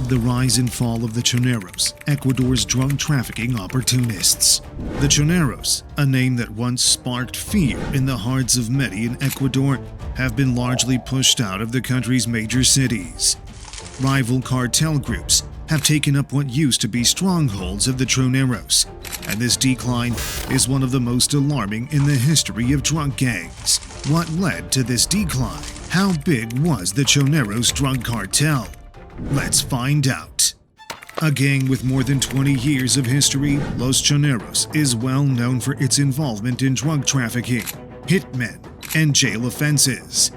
The rise and fall of the Choneros, Ecuador's drug trafficking opportunists. The Choneros, a name that once sparked fear in the hearts of many in Ecuador, have been largely pushed out of the country's major cities. Rival cartel groups have taken up what used to be strongholds of the Choneros, and this decline is one of the most alarming in the history of drug gangs. What led to this decline? How big was the Choneros drug cartel? Let's find out. A gang with more than 20 years of history, Los Choneros is well known for its involvement in drug trafficking, hitmen, and jail offenses.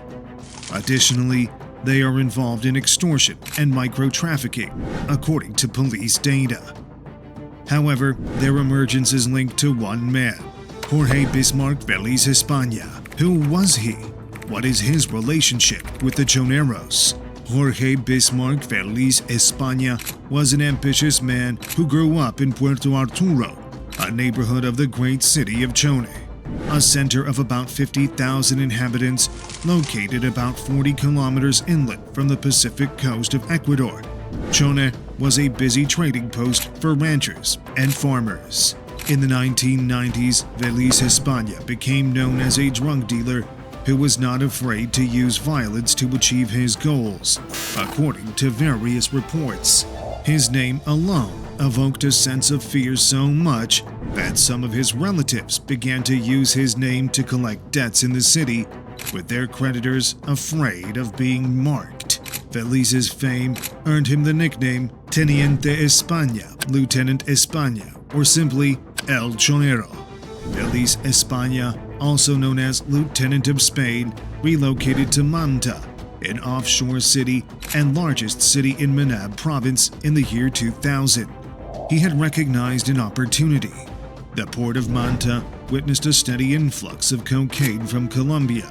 Additionally, they are involved in extortion and micro-trafficking, according to police data. However, their emergence is linked to one man, Jorge Bismarck Feliz España. Who was he? What is his relationship with the Choneros? Jorge Bismarck Feliz España was an ambitious man who grew up in Puerto Arturo, a neighborhood of the great city of Chone, a center of about 50,000 inhabitants located about 40 kilometers inland from the Pacific coast of Ecuador. Chone was a busy trading post for ranchers and farmers. In the 1990s, Feliz España became known as a drug dealer who was not afraid to use violence to achieve his goals, according to various reports. His name alone evoked a sense of fear so much that some of his relatives began to use his name to collect debts in the city, with their creditors afraid of being marked. Feliz's fame earned him the nickname Teniente España, Lieutenant España, or simply El Chonero. Feliz España, also known as Lieutenant of Spain, relocated to Manta, an offshore city and largest city in Manab province in the year 2000. He had recognized an opportunity. The port of Manta witnessed a steady influx of cocaine from Colombia,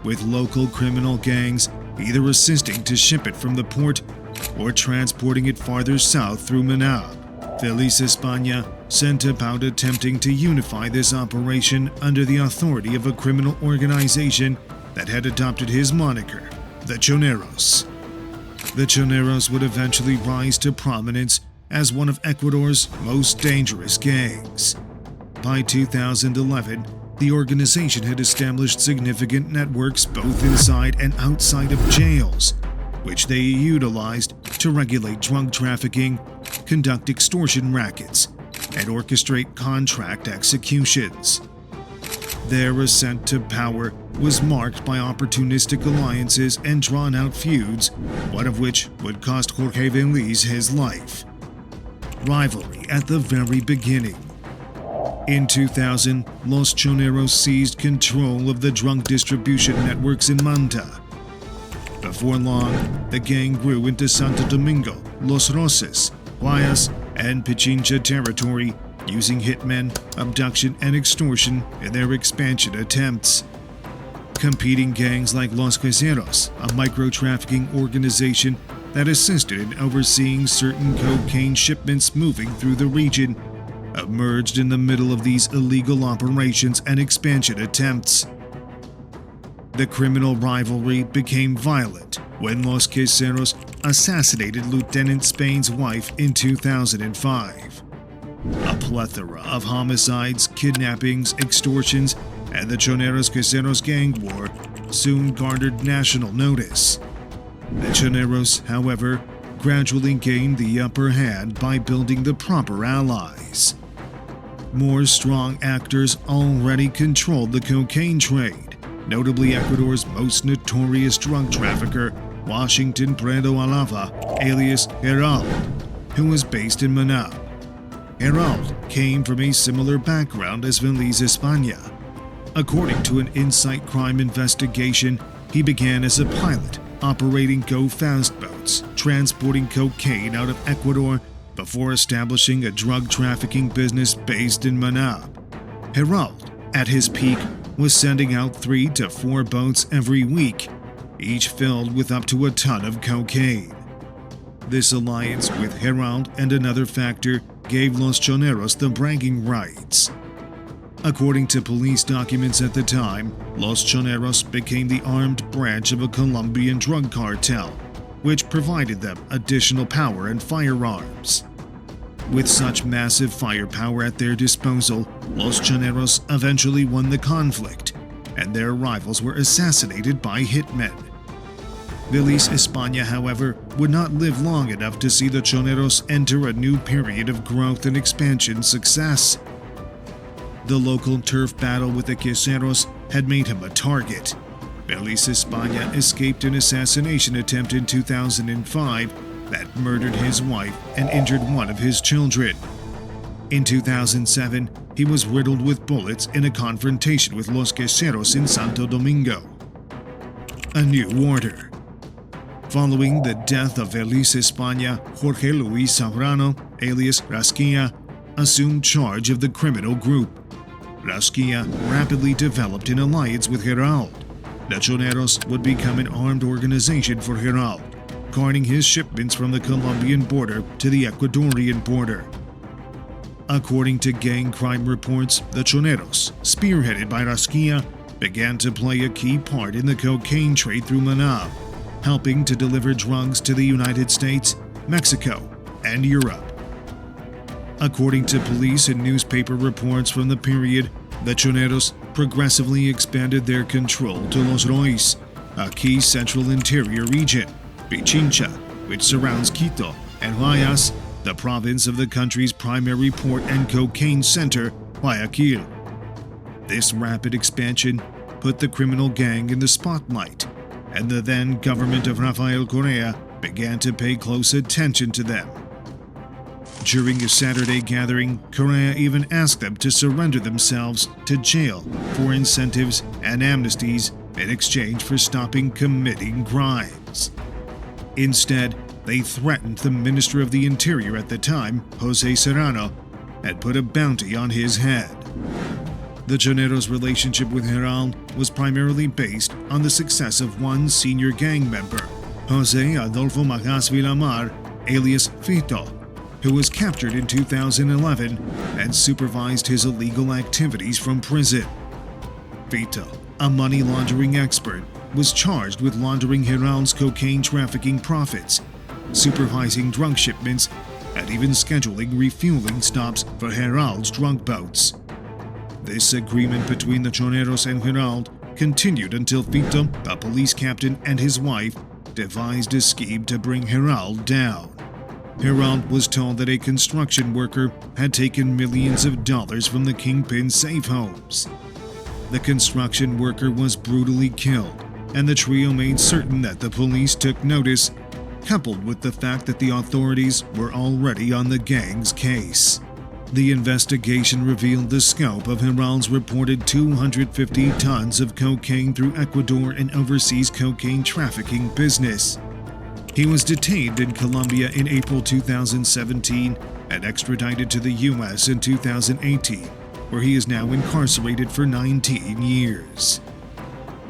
with local criminal gangs either assisting to ship it from the port or transporting it farther south through Manab. Feliz España sent about attempting to unify this operation under the authority of a criminal organization that had adopted his moniker, the Choneros. The Choneros would eventually rise to prominence as one of Ecuador's most dangerous gangs. By 2011, the organization had established significant networks both inside and outside of jails, which they utilized to regulate drug trafficking, conduct extortion rackets, and orchestrate contract executions. Their ascent to power was marked by opportunistic alliances and drawn-out feuds, one of which would cost Jorge Feliz his life. Rivalry at the very beginning. In 2000, Los Choneros seized control of the drug distribution networks in Manta. Before long, the gang grew into Santo Domingo, Los Roses, Guayas, and Pichincha territory, using hitmen, abduction, and extortion in their expansion attempts. Competing gangs like Los Choneros, a micro-trafficking organization that assisted in overseeing certain cocaine shipments moving through the region, emerged in the middle of these illegal operations and expansion attempts. The criminal rivalry became violent when Los Choneros assassinated Lieutenant Spain's wife in 2005. A plethora of homicides, kidnappings, extortions, and the Choneros-Choneros gang war soon garnered national notice. The Choneros, however, gradually gained the upper hand by building the proper allies. More strong actors already controlled the cocaine trade, notably Ecuador's most notorious drug trafficker, Washington Prado Alava, alias Gerald, who was based in Manab. Gerald came from a similar background as Feliz España. According to an Insight crime investigation, he began as a pilot, operating go-fast boats, transporting cocaine out of Ecuador before establishing a drug trafficking business based in Manab. Gerald, at his peak, was sending out 3 to 4 boats every week, each filled with up to a ton of cocaine. This alliance with Gerald and another factor gave Los Choneros the bragging rights. According to police documents at the time, Los Choneros became the armed branch of a Colombian drug cartel, which provided them additional power and firearms. With such massive firepower at their disposal, Los Choneros eventually won the conflict, and their rivals were assassinated by hitmen. Feliz España, however, would not live long enough to see the Choneros enter a new period of growth and expansion success. The local turf battle with the Choneros had made him a target. Feliz España escaped an assassination attempt in 2005 that murdered his wife and injured one of his children. In 2007, he was riddled with bullets in a confrontation with Los Choneros in Santo Domingo. A new order. Following the death of Feliz España, Jorge Luis Zambrano, alias Rasquilla, assumed charge of the criminal group. Rasquilla rapidly developed an alliance with Gerald. The Choneros would become an armed organization for Gerald, carting his shipments from the Colombian border to the Ecuadorian border. According to gang crime reports, the Choneros, spearheaded by Rasquilla, began to play a key part in the cocaine trade through Manab, helping to deliver drugs to the United States, Mexico, and Europe. According to police and newspaper reports from the period, the Choneros progressively expanded their control to Los Rois, a key central interior region, Pichincha, which surrounds Quito, and Guayas, the province of the country's primary port and cocaine center, Guayaquil. This rapid expansion put the criminal gang in the spotlight, and the then government of Rafael Correa began to pay close attention to them. During a Saturday gathering, Correa even asked them to surrender themselves to jail for incentives and amnesties in exchange for stopping committing crimes. Instead, they threatened the Minister of the Interior at the time, Jose Serrano, and put a bounty on his head. The Choneros' relationship with Gerald was primarily based on the success of one senior gang member, Jose Adolfo Magas Villamar, alias Fito, who was captured in 2011 and supervised his illegal activities from prison. Fito, a money laundering expert, was charged with laundering Gerald's cocaine trafficking profits, supervising drug shipments, and even scheduling refueling stops for Gerald's drug boats. This agreement between the Choneros and Gerald continued until Fito, a police captain, and his wife devised a scheme to bring Gerald down. Gerald was told that a construction worker had taken millions of dollars from the kingpin's safe homes. The construction worker was brutally killed, and the trio made certain that the police took notice, coupled with the fact that the authorities were already on the gang's case. The investigation revealed the scope of Gerald's reported 250 tons of cocaine through Ecuador and overseas cocaine trafficking business. He was detained in Colombia in April 2017 and extradited to the U.S. in 2018, where he is now incarcerated for 19 years.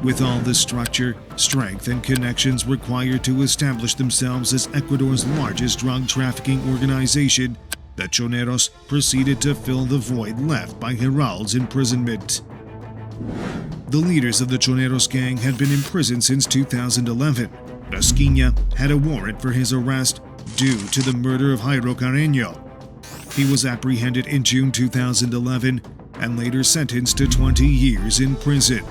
With all the structure, strength, and connections required to establish themselves as Ecuador's largest drug trafficking organization, the Choneros proceeded to fill the void left by Gerald's imprisonment. The leaders of the Choneros gang had been in prison since 2011. Rasquilla had a warrant for his arrest due to the murder of Jairo Carreño. He was apprehended in June 2011 and later sentenced to 20 years in prison.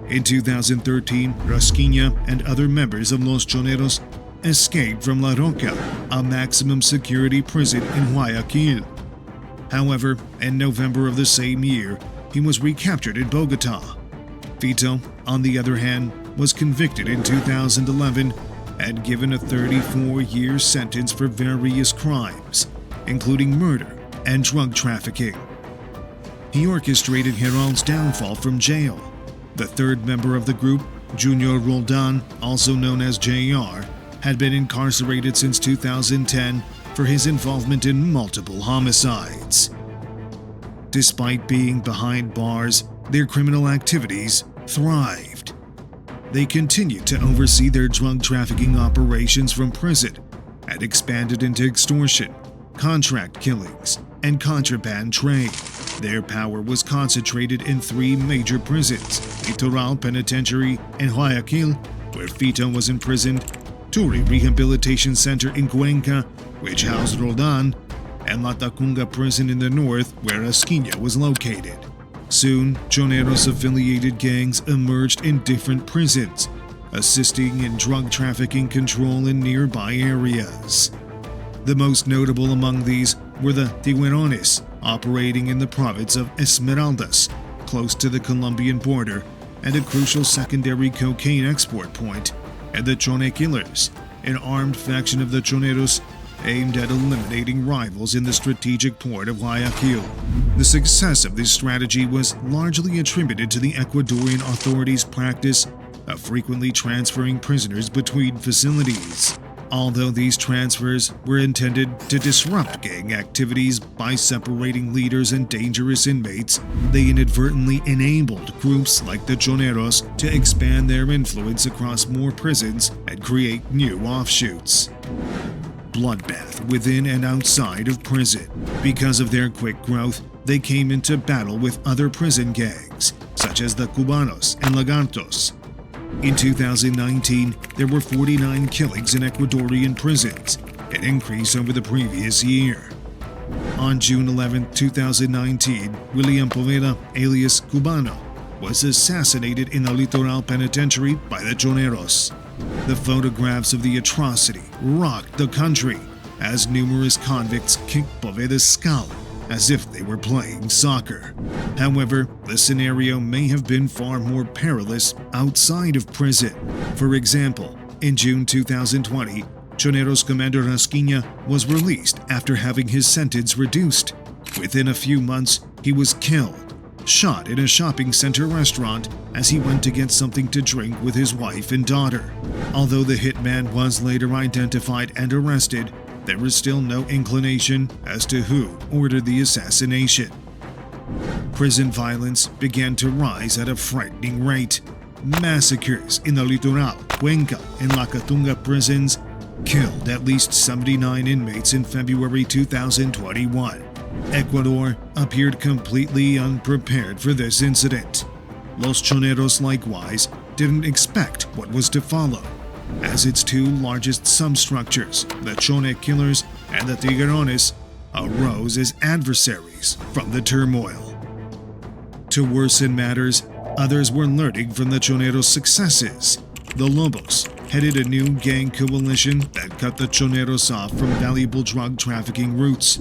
In 2013, Rasquilla and other members of Los Choneros escaped from La Roca, a maximum security prison in Guayaquil. However, in November of the same year, he was recaptured in Bogota. Fito, on the other hand, was convicted in 2011 and given a 34-year sentence for various crimes, including murder and drug trafficking. He orchestrated Gerald's downfall from jail. The third member of the group, Junior Roldan, also known as JR, had been incarcerated since 2010 for his involvement in multiple homicides. Despite being behind bars, their criminal activities thrived. They continued to oversee their drug trafficking operations from prison and expanded into extortion, contract killings, and contraband trade. Their power was concentrated in three major prisons, Litoral Penitentiary in Guayaquil, where Fito was imprisoned, Turi Rehabilitation Center in Cuenca, which housed Roldan, and La Tacunga prison in the north, where Esquina was located. Soon, Choneros-affiliated gangs emerged in different prisons, assisting in drug trafficking control in nearby areas. The most notable among these were the Tiguerones, operating in the province of Esmeraldas, close to the Colombian border and a crucial secondary cocaine export point, and the Chone Killers, an armed faction of the Choneros aimed at eliminating rivals in the strategic port of Guayaquil. The success of this strategy was largely attributed to the Ecuadorian authorities' practice of frequently transferring prisoners between facilities. Although these transfers were intended to disrupt gang activities by separating leaders and dangerous inmates, they inadvertently enabled groups like the Choneros to expand their influence across more prisons and create new offshoots. Bloodbath within and outside of prison. Because of their quick growth, they came into battle with other prison gangs, such as the Cubanos and Lagartos. In 2019, there were 49 killings in Ecuadorian prisons, an increase over the previous year. On June 11, 2019, William Poveda, alias Cubano, was assassinated in the Litoral Penitentiary by the Choneros. The photographs of the atrocity rocked the country as numerous convicts kicked Poveda's skull as if they were playing soccer. However, the scenario may have been far more perilous outside of prison. For example, in June 2020, Choneros commander Esquina was released after having his sentence reduced. Within a few months, he was killed, shot in a shopping center restaurant as he went to get something to drink with his wife and daughter. Although the hitman was later identified and arrested, there is still no inclination as to who ordered the assassination. Prison violence began to rise at a frightening rate. Massacres in the Litoral, Cuenca, and La Tacunga prisons killed at least 79 inmates in February 2021. Ecuador appeared completely unprepared for this incident. Los Choneros likewise didn't expect what was to follow, as its two largest substructures, the Chone Killers and the Tiguerones, arose as adversaries from the turmoil. To worsen matters, others were learning from the Choneros' successes. The Lobos headed a new gang coalition that cut the Choneros off from valuable drug trafficking routes.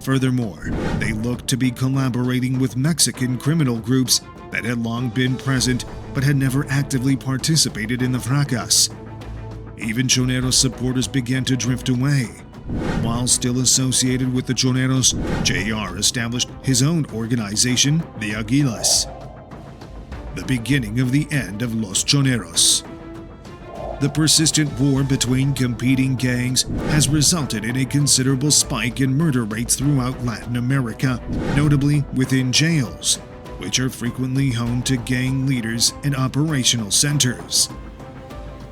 Furthermore, they looked to be collaborating with Mexican criminal groups that had long been present but had never actively participated in the fracas. Even Choneros supporters began to drift away. While still associated with the Choneros, JR established his own organization, the Aguilas. The beginning of the end of Los Choneros. The persistent war between competing gangs has resulted in a considerable spike in murder rates throughout Latin America, notably within jails, which are frequently home to gang leaders and operational centers.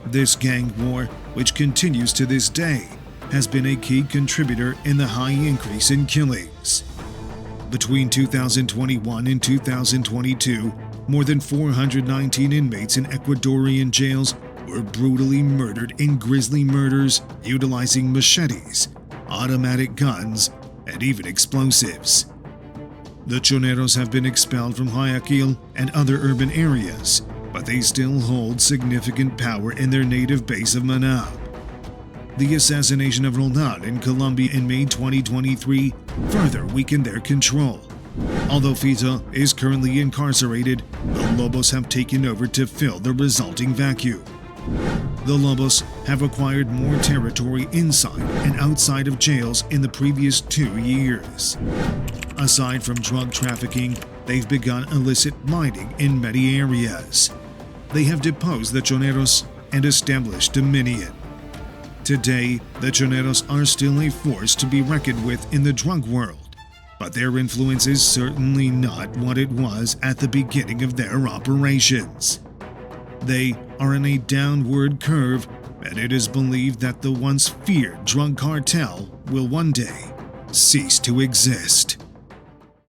This gang war, which continues to this day, has been a key contributor in the high increase in killings. Between 2021 and 2022, more than 419 inmates in Ecuadorian jails were brutally murdered in grisly murders utilizing machetes, automatic guns, and even explosives. The Choneros have been expelled from Guayaquil and other urban areas, but they still hold significant power in their native base of Manab. The assassination of Roldan in Colombia in May 2023 further weakened their control. Although Fito is currently incarcerated, the Lobos have taken over to fill the resulting vacuum. The Lobos have acquired more territory inside and outside of jails in the previous 2 years. Aside from drug trafficking, they've begun illicit mining in many areas. They have deposed the Choneros and established dominion. Today, the Choneros are still a force to be reckoned with in the drug world, but their influence is certainly not what it was at the beginning of their operations. They are in a downward curve, and it is believed that the once feared drug cartel will one day cease to exist.